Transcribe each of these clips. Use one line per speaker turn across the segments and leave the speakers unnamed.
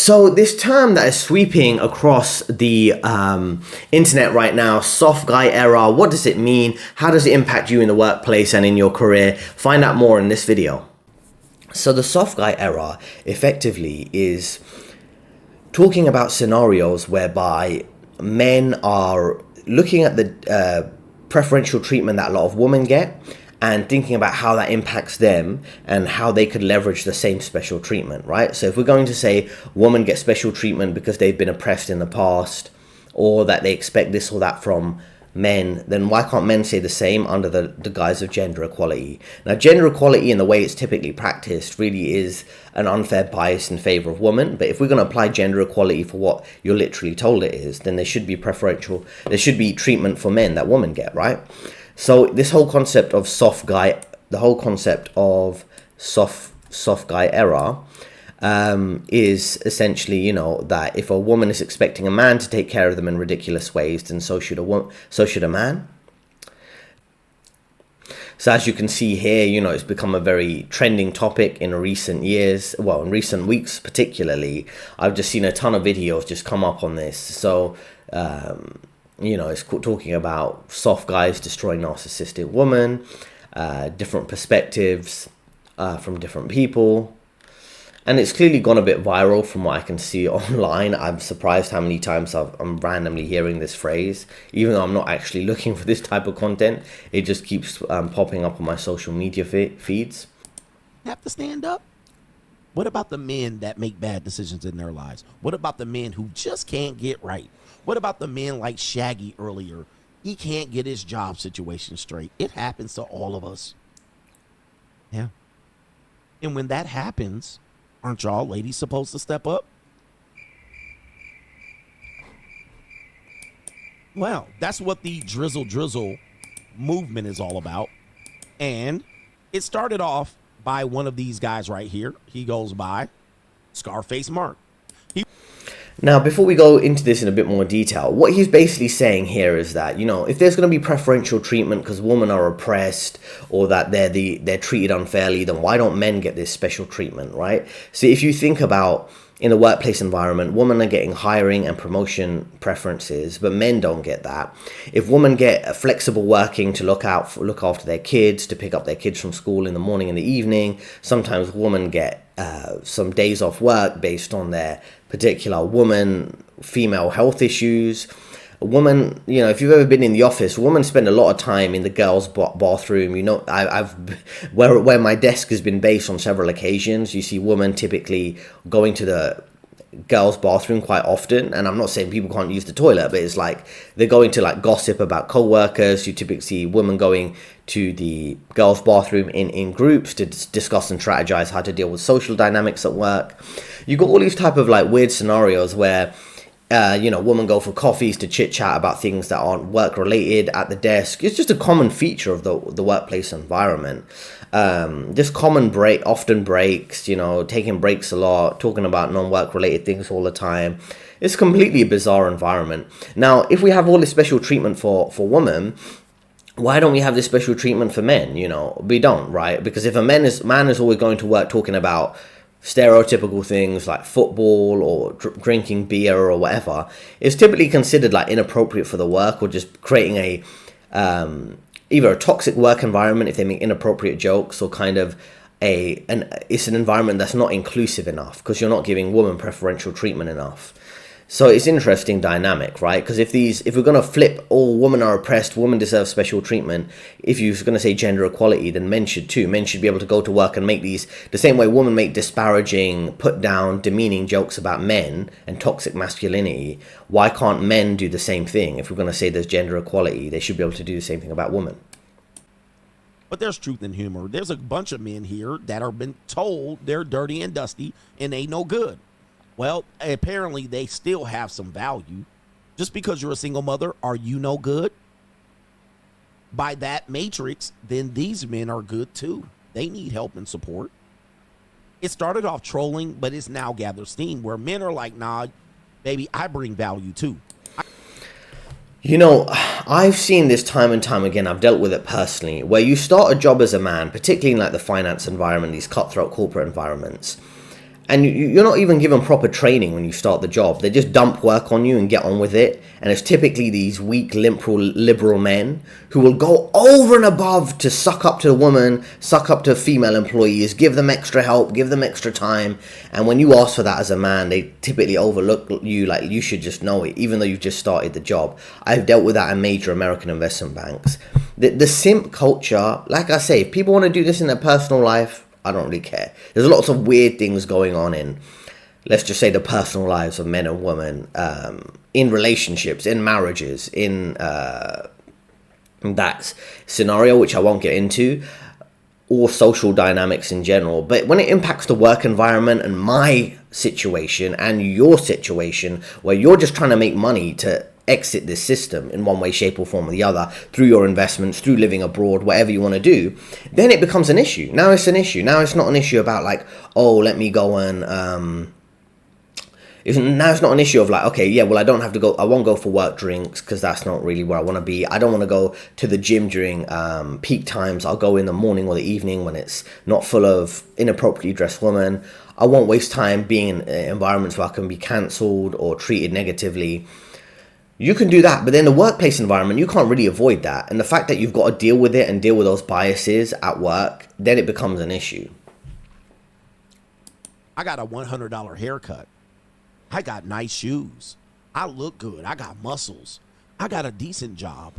So this term that is sweeping across the internet right now, soft guy era, what does it mean? How does it impact you in the workplace and in your career? Find out more in this video. So the soft guy era effectively is talking about scenarios whereby men are looking at the preferential treatment that a lot of women get and thinking about how that impacts them and how they could leverage the same special treatment, right? So if we're going to say women get special treatment because they've been oppressed in the past, or that they expect this or that from men, then why can't men say the same under the guise of gender equality? Now, gender equality in the way it's typically practiced really is an unfair bias in favor of women. But if we're going to apply gender equality for what you're literally told it is, then there should be treatment for men that women get, right? So this whole concept of soft guy, the whole concept of soft guy era, is essentially, that if a woman is expecting a man to take care of them in ridiculous ways, then so should a man. So as you can see here, it's become a very trending topic in recent years. Well, in recent weeks particularly, I've just seen a ton of videos just come up on this. So, it's talking about soft guys destroying narcissistic women, different perspectives from different people. And it's clearly gone a bit viral from what I can see online. I'm surprised how many times I'm randomly hearing this phrase, even though I'm not actually looking for this type of content. It just keeps popping up on my social media feeds.
Have to stand up? What about the men that make bad decisions in their lives? What about the men who just can't get right? What about the men like Shaggy earlier? He can't get his job situation straight. It happens to all of us. Yeah. And when that happens, aren't y'all ladies supposed to step up? Well, that's what the Drizzle movement is all about. And it started off by one of these guys right here. He goes by Scarface Mark.
Now, before we go into this in a bit more detail, what he's basically saying here is that, if there's going to be preferential treatment because women are oppressed or that they're treated unfairly, then why don't men get this special treatment, right? So if you think about in the workplace environment, women are getting hiring and promotion preferences, but men don't get that. If women get flexible working to look after their kids, to pick up their kids from school in the morning and the evening, sometimes women get some days off work based on their particular female health issues. A woman, if you've ever been in the office, women spend a lot of time in the girls' bathroom. Where my desk has been based on several occasions, you see women typically going to the girls' bathroom quite often. And I'm not saying people can't use the toilet, but it's like they're going to gossip about co-workers. You typically see women going to the girls' bathroom in groups to discuss and strategize how to deal with social dynamics at work. You got all these type of weird scenarios where women go for coffees to chit chat about things that aren't work related at the desk. It's just a common feature of the workplace environment. Just often breaks, taking breaks a lot, talking about non-work related things all the time. It's completely a bizarre environment. Now, if we have all this special treatment for women, why don't we have this special treatment for men? We don't, right? Because if a man is always going to work talking about stereotypical things like football or drinking beer or whatever, it's typically considered inappropriate for the work, or just creating either a toxic work environment if they make inappropriate jokes, or kind of it's an environment that's not inclusive enough because you're not giving women preferential treatment enough. So it's interesting dynamic, right? Because if we're going to flip all women are oppressed, women deserve special treatment, if you're going to say gender equality, then men should too. Men should be able to go to work and make these, the same way women make disparaging, put down, demeaning jokes about men and toxic masculinity. Why can't men do the same thing? If we're going to say there's gender equality, they should be able to do the same thing about women.
But there's truth in humor. There's a bunch of men here that are been told they're dirty and dusty and they no good. Well, apparently they still have some value. Just because you're a single mother, are you no good? By that matrix, then these men are good too. They need help and support. It started off trolling, but it's now gathered steam where men are like, nah, baby, I bring value too.
I've seen this time and time again. I've dealt with it personally, where you start a job as a man, particularly in the finance environment, these cutthroat corporate environments. And you're not even given proper training when you start the job. They just dump work on you and get on with it. And it's typically these weak, liberal men who will go over and above to suck up to the woman, suck up to female employees, give them extra help, give them extra time. And when you ask for that as a man, they typically overlook you like you should just know it, even though you've just started the job. I've dealt with that in major American investment banks. The simp culture, like I say, if people want to do this in their personal life, I don't really care. There's lots of weird things going on in, let's just say, the personal lives of men and women, in relationships, in marriages, in that scenario, which I won't get into, or social dynamics in general. But when it impacts the work environment and my situation and your situation, where you're just trying to make money to exit this system in one way, shape or form or the other, through your investments, through living abroad, whatever you want to do, then it becomes an issue. Now it's an issue. Now it's not an issue about like, oh, let me go and now it's not an issue of like, okay, yeah, well, I won't go for work drinks because that's not really where I want to be. I don't want to go to the gym during peak times. I'll go in the morning or the evening when it's not full of inappropriately dressed women. I won't waste time being in environments where I can be cancelled or treated negatively. You can do that, but then the workplace environment, you can't really avoid that. And the fact that you've got to deal with it and deal with those biases at work, then it becomes an issue.
I got a $100 haircut. I got nice shoes. I look good. I got muscles. I got a decent job.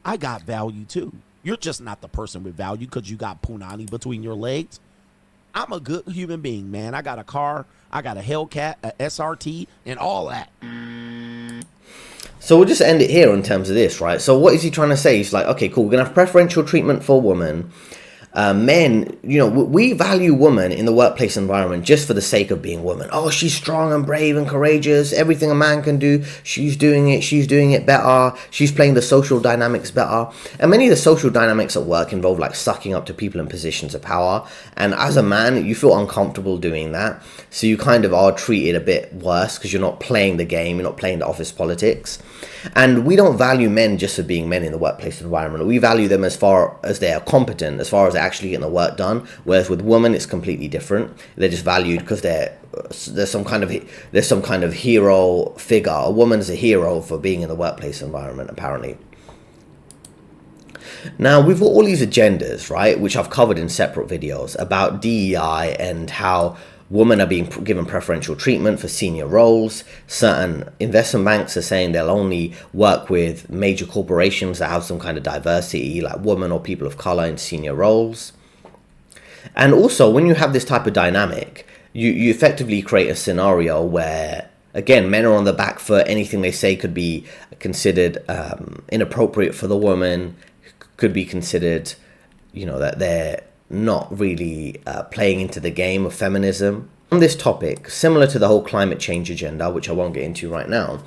I got value too. You're just not the person with value because you got punani between your legs. I'm a good human being, man. I got a car. I got a Hellcat, a SRT, and all that.
So we'll just end it here in terms of this, right? So what is he trying to say? He's like, okay, cool, we're going to have preferential treatment for women. Men, we value women in the workplace environment just for the sake of being women. Oh, she's strong and brave and courageous. Everything a man can do, she's doing it. She's doing it better. She's playing the social dynamics better. And many of the social dynamics at work involve like sucking up to people in positions of power. And as a man, you feel uncomfortable doing that. So you kind of are treated a bit worse because you're not playing the game. You're not playing the office politics. And we don't value men just for being men in the workplace environment. We value them as far as they are competent, as far as they're actually getting the work done. Whereas with women, it's completely different. They're just valued because there's some kind of hero figure. A woman's a hero for being in the workplace environment, apparently. Now, we've got all these agendas, right, which I've covered in separate videos about DEI and how women are being given preferential treatment for senior roles. Certain investment banks are saying they'll only work with major corporations that have some kind of diversity, like women or people of color in senior roles. And also, when you have this type of dynamic, you effectively create a scenario where, again, men are on the back foot. Anything they say could be considered inappropriate for the woman, could be considered, that they're not really playing into the game of feminism. On this topic, similar to the whole climate change agenda, which I won't get into right now,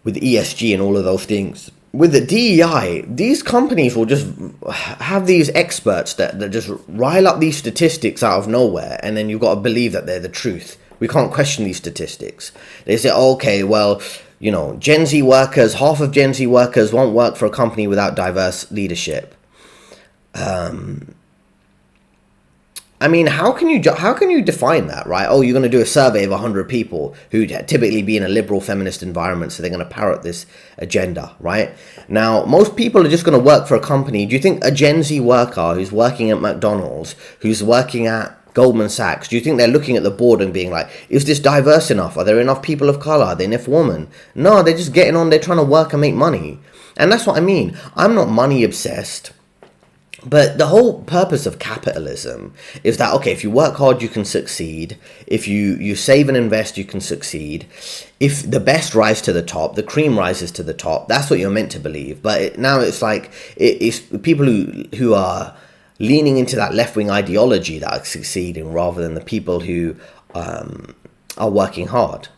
with ESG and all of those things, with the DEI, these companies will just have these experts that just rile up these statistics out of nowhere, and then you've got to believe that they're the truth. We can't question these statistics. They say, okay, well, Gen Z workers, half of Gen Z workers won't work for a company without diverse leadership. I mean, how can you define that, right? Oh, you're going to do a survey of 100 people who typically be in a liberal feminist environment, so they're going to parrot this agenda, right? Now, most people are just going to work for a company. Do you think a Gen Z worker who's working at McDonald's, who's working at Goldman Sachs, do you think they're looking at the board and being like, is this diverse enough? Are there enough people of color? Are there enough women? No, they're just getting on, they're trying to work and make money. And that's what I mean. I'm not money obsessed. But the whole purpose of capitalism is that, okay, if you work hard, you can succeed. If you save and invest, you can succeed. If the best rise to the top, the cream rises to the top, that's what you're meant to believe. But now it's like, it's people who are leaning into that left-wing ideology that are succeeding rather than the people who are working hard.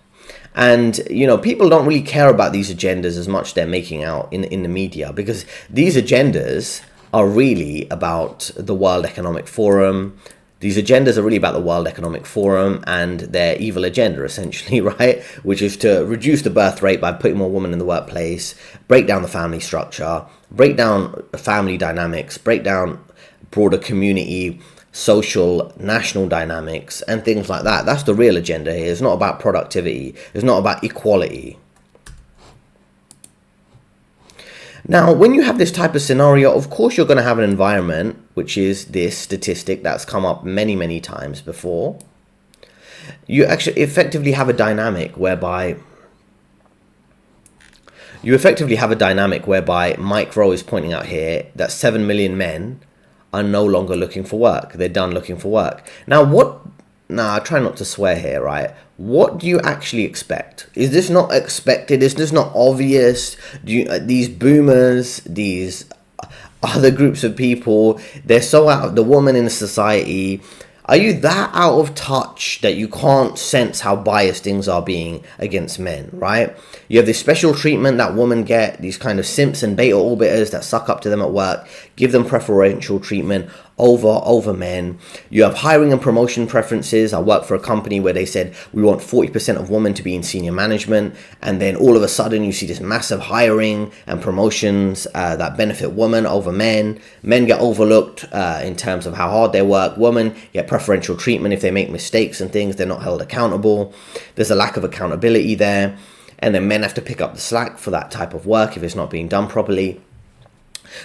And, people don't really care about these agendas as much they're making out in the media, because these agendas are really about the World Economic Forum. These agendas are really about the World Economic Forum and their evil agenda, essentially, right? Which is to reduce the birth rate by putting more women in the workplace, break down the family structure, break down family dynamics, break down broader community social, national dynamics, and things like that. That's the real agenda here. It's not about productivity. It's not about equality. Now, when you have this type of scenario, of course, you're going to have an environment, which is this statistic that's come up many, many times before. You actually effectively have a dynamic whereby Mike Rowe is pointing out here that 7 million men are no longer looking for work. They're done looking for work. Now, I try not to swear here, right? What do you actually expect? Is this not expected? Is this not obvious? These boomers, these other groups of people, they're so out of the woman in society. Are you that out of touch that you can't sense how biased things are being against men, right? You have this special treatment that women get, these kind of simps and beta orbiters that suck up to them at work, give them preferential treatment over men. You have hiring and promotion preferences. I worked for a company where they said we want 40% of women to be in senior management, and then all of a sudden you see this massive hiring and promotions that benefit women over men. Men get overlooked in terms of how hard they work. Women get preferential treatment if they make mistakes and things. They're not held accountable. There's a lack of accountability there, and then men have to pick up the slack for that type of work if it's not being done properly.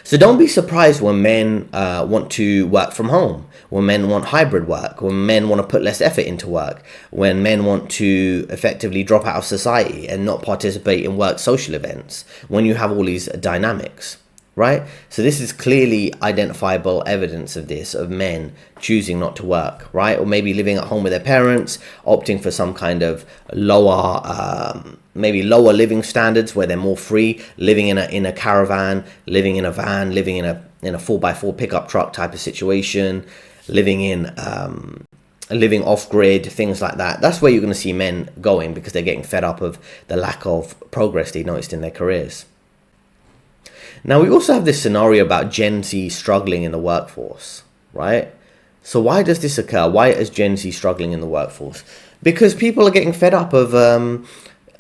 So don't be surprised when men want to work from home, when men want hybrid work, when men want to put less effort into work, when men want to effectively drop out of society and not participate in work social events, when you have all these dynamics, right? So this is clearly identifiable evidence of this, of men choosing not to work, right? Or maybe living at home with their parents, opting for some kind of maybe lower living standards where they're more free, living in a caravan, living in a van, living in a 4x4 pickup truck type of situation, living off grid, things like that. That's where you're going to see men going because they're getting fed up of the lack of progress they noticed in their careers. Now, we also have this scenario about Gen Z struggling in the workforce, right? So why does this occur? Why is Gen Z struggling in the workforce? Because people are getting fed up of,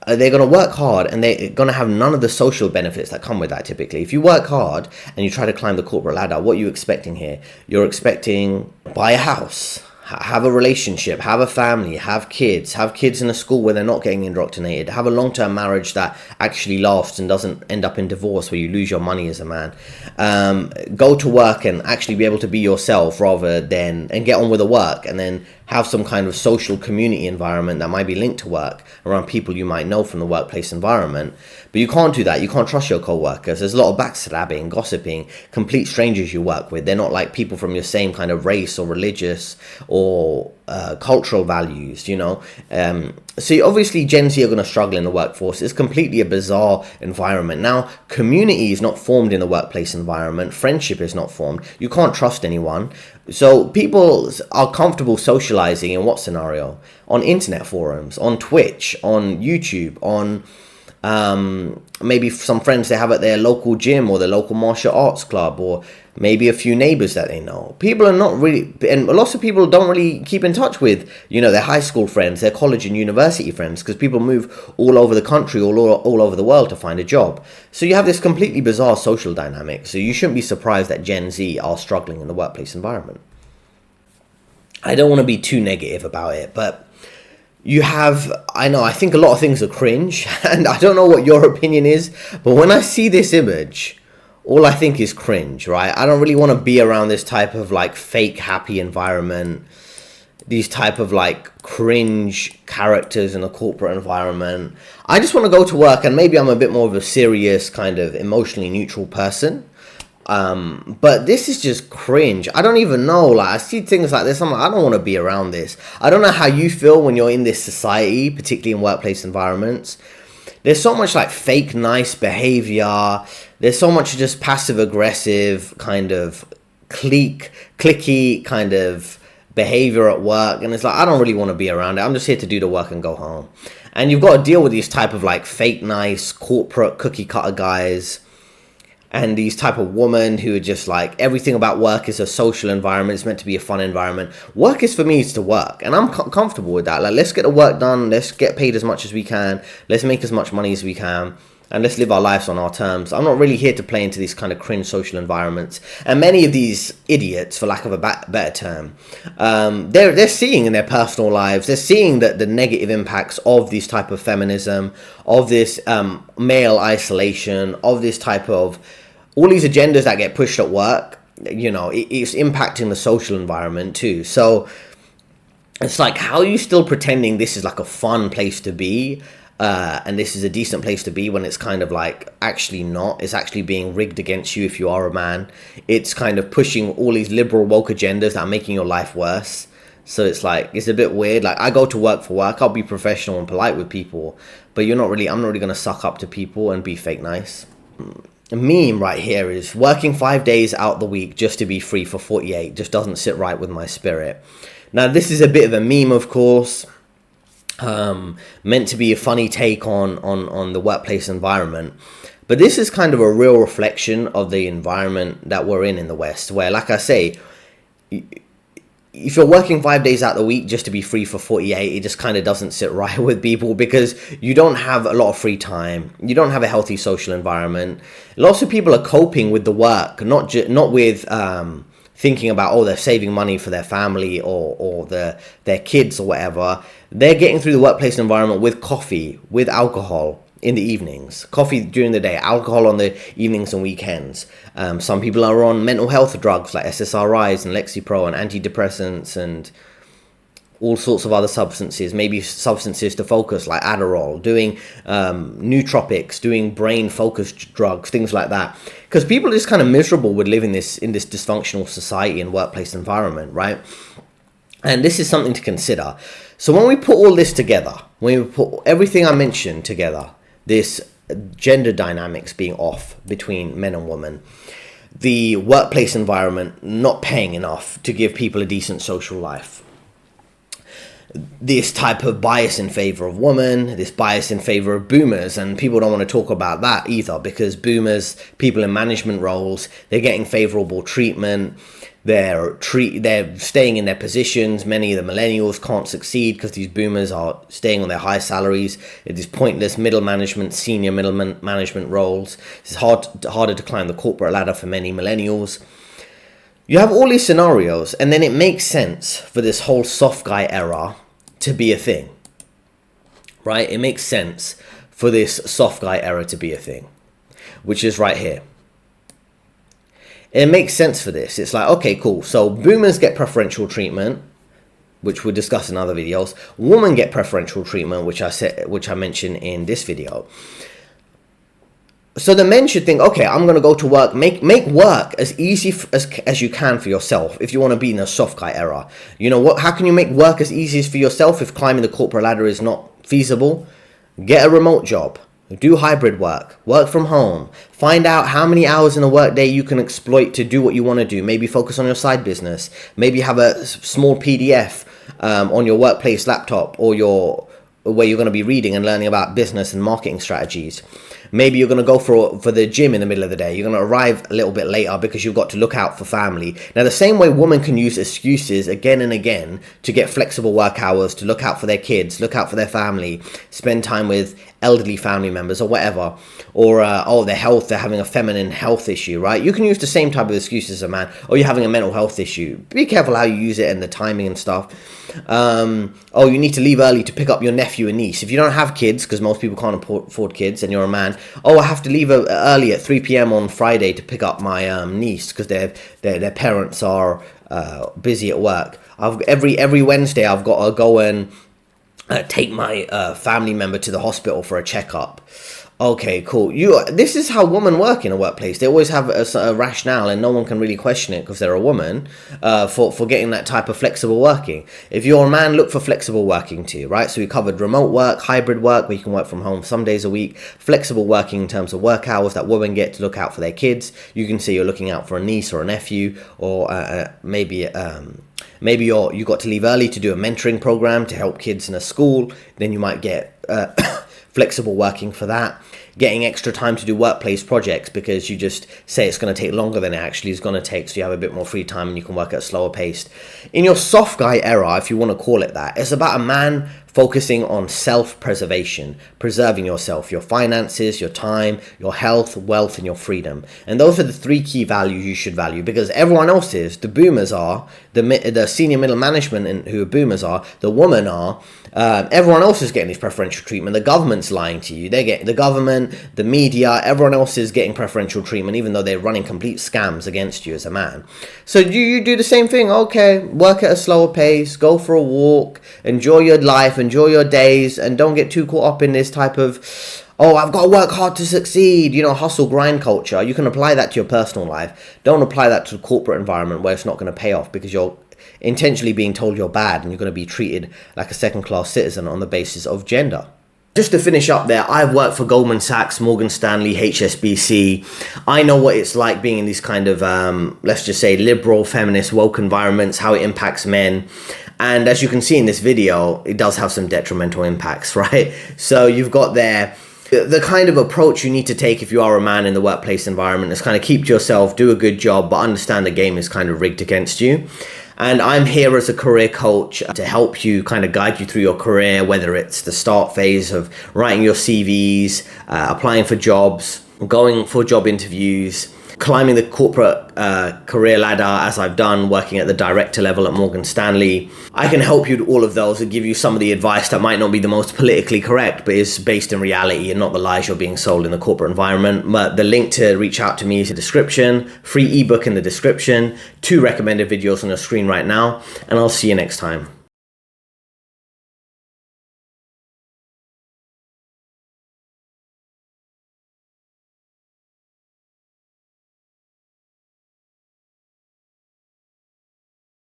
they're going to work hard and they're going to have none of the social benefits that come with that typically. If you work hard and you try to climb the corporate ladder, what are you expecting here? You're expecting buy a house, have a relationship, have a family, have kids in a school where they're not getting indoctrinated, have a long-term marriage that actually lasts and doesn't end up in divorce where you lose your money as a man. Go to work and actually be able to be yourself and get on with the work, and then have some kind of social community environment that might be linked to work around people you might know from the workplace environment. But you can't do that. You can't trust your co-workers. There's a lot of backstabbing, gossiping, complete strangers you work with. They're not like people from your same kind of race or religious or cultural values, you know. So obviously Gen Z are going to struggle in the workforce. It's completely a bizarre environment. Now, community is not formed in the workplace environment. Friendship is not formed. You can't trust anyone. So people are comfortable socializing in what scenario? On internet forums, on Twitch, on YouTube, on maybe some friends they have at their local gym or their local martial arts club, or maybe a few neighbors that they know. People are not really, and lots of people don't really keep in touch with, you know, their high school friends, their college and university friends, because people move all over the country, all over the world to find a job. So you have this completely bizarre social dynamic. So you shouldn't be surprised that Gen Z are struggling in the workplace environment. I don't want to be too negative about it, but I think a lot of things are cringe, and I don't know what your opinion is, but when I see this image, all I think is cringe, right? I don't really want to be around this type of like fake happy environment, these type of like cringe characters in a corporate environment. I just want to go to work, and maybe I'm a bit more of a serious kind of emotionally neutral person. But this is just cringe. I don't even know, like, I see things like this, I'm like, I don't want to be around this. I don't know how you feel when you're in this society, particularly in workplace environments. There's so much like fake nice behavior. There's so much just passive aggressive kind of clicky kind of behavior at work, and it's like, I don't really want to be around it. I'm just here to do the work and go home. And you've got to deal with these type of like fake nice corporate cookie cutter guys, and these type of women who are just like, everything about work is a social environment. It's meant to be a fun environment. Work is for me is to work, and I'm comfortable with that. Like, let's get the work done. Let's get paid as much as we can. Let's make as much money as we can. and let's live our lives on our terms. I'm not really here to play into these kind of cringe social environments. And many of these idiots, for lack of a better term, they're seeing in their personal lives, they're seeing the negative impacts of this type of feminism, of this male isolation, of this type of all these agendas that get pushed at work. You know, it's impacting the social environment too. So it's like, how are you still pretending this is like a fun place to be? And this is a decent place to be when it's kind of like actually not. It's actually being rigged against you if you are a man. It's kind of pushing all these liberal woke agendas that are making your life worse. So it's like, it's a bit weird. Like, I go to work for work. I'll be professional and polite with people, but I'm not really going to suck up to people and be fake nice. A meme right here is working 5 days out the week just to be free for 48 just doesn't sit right with my spirit. Now, this is a bit of a meme, of course. Meant to be a funny take on the workplace environment, but this is kind of a real reflection of the environment that we're in the West, where, like I say, if you're working 5 days out the week just to be free for 48, it just kind of doesn't sit right with people, because you don't have a lot of free time, you don't have a healthy social environment. Lots of people are coping with the work, not with thinking about, oh, they're saving money for their family or their kids or whatever. They're getting through the workplace environment with coffee, with alcohol in the evenings, coffee during the day, alcohol on the evenings and weekends. Some people are on mental health drugs like SSRIs and Lexapro and antidepressants and all sorts of other substances, maybe substances to focus like Adderall, doing nootropics, doing brain-focused drugs, things like that. Because people are just kind of miserable with living in this dysfunctional society and workplace environment, right? And this is something to consider. So when we put all this together, when we put everything I mentioned together, this gender dynamics being off between men and women, the workplace environment not paying enough to give people a decent social life, this type of bias in favor of women, this bias in favor of boomers, and people don't want to talk about that either, because boomers, people in management roles, they're getting favorable treatment. They're staying in their positions. Many of the millennials can't succeed because these boomers are staying on their high salaries. It is pointless middle management, senior middle management roles. It's harder to climb the corporate ladder for many millennials. You have all these scenarios, and then it makes sense for this whole soft guy era to be a thing, right? It makes sense for this soft guy era to be a thing, which is right here. It makes sense for this. It's like, okay, cool. So boomers get preferential treatment, which we'll discuss in other videos. Women get preferential treatment, which I mentioned in this video. So the men should think, okay, I'm going to go to work, make work as easy as you can for yourself if you want to be in a soft guy era. You know what? How can you make work as easy as for yourself if climbing the corporate ladder is not feasible? Get a remote job. Do hybrid work, work from home, find out how many hours in a workday you can exploit to do what you want to do. Maybe focus on your side business. Maybe have a small PDF on your workplace laptop or where you're going to be reading and learning about business and marketing strategies. Maybe you're going to go for the gym in the middle of the day. You're going to arrive a little bit later because you've got to look out for family. Now, the same way women can use excuses again and again to get flexible work hours, to look out for their kids, look out for their family, spend time with elderly family members or whatever, or their health, they're having a feminine health issue, right? You can use the same type of excuses as a man, or you're having a mental health issue. Be careful how you use it and the timing and stuff. You need to leave early to pick up your nephew and niece. If you don't have kids, because most people can't afford kids and you're a man, I have to leave early at 3 p.m. on Friday to pick up my niece because their parents are busy at work. Every Wednesday I've got to go and take my family member to the hospital for a checkup. Okay, cool. This is how women work in a workplace. They always have a rationale, and no one can really question it because they're a woman for getting that type of flexible working. If you're a man, look for flexible working too, right? So we covered remote work, hybrid work, where you can work from home some days a week, flexible working in terms of work hours that women get to look out for their kids. You can say you're looking out for a niece or a nephew, or maybe you got to leave early to do a mentoring program to help kids in a school. Then you might get flexible working for that. getting extra time to do workplace projects because you just say it's going to take longer than it actually is going to take, so you have a bit more free time and you can work at a slower pace. In your soft guy era, if you want to call it that, it's about a man focusing on self-preservation, preserving yourself, your finances, your time, your health, wealth, and your freedom. And those are the three key values you should value, because everyone else is, the boomers are, the senior middle management and who boomers are, the women are, everyone else is getting this preferential treatment. The government's lying to you. They get the government, the media, everyone else is getting preferential treatment, even though they're running complete scams against you as a man. So you do the same thing. Okay, work at a slower pace, go for a walk, enjoy your life, enjoy your days, and don't get too caught up in this type of, oh, I've got to work hard to succeed, hustle grind culture. You can apply that to your personal life. Don't apply that to the corporate environment where it's not going to pay off, because you're intentionally being told you're bad and you're going to be treated like a second-class citizen on the basis of gender. Just to finish up there, I've worked for Goldman Sachs, Morgan Stanley, HSBC. I know what it's like being in these kind of, let's just say, liberal, feminist, woke environments, how it impacts men. And as you can see in this video, it does have some detrimental impacts, right? So you've got there the kind of approach you need to take if you are a man in the workplace environment is kind of keep to yourself, do a good job, but understand the game is kind of rigged against you. And I'm here as a career coach to help you, kind of guide you through your career, whether it's the start phase of writing your CVs, applying for jobs, going for job interviews, climbing the corporate career ladder, as I've done, working at the director level at Morgan Stanley. I can help you with all of those and give you some of the advice that might not be the most politically correct, but is based in reality and not the lies you're being sold in the corporate environment. But the link to reach out to me is in the description, free ebook in the description, 2 recommended videos on your screen right now, and I'll see you next time.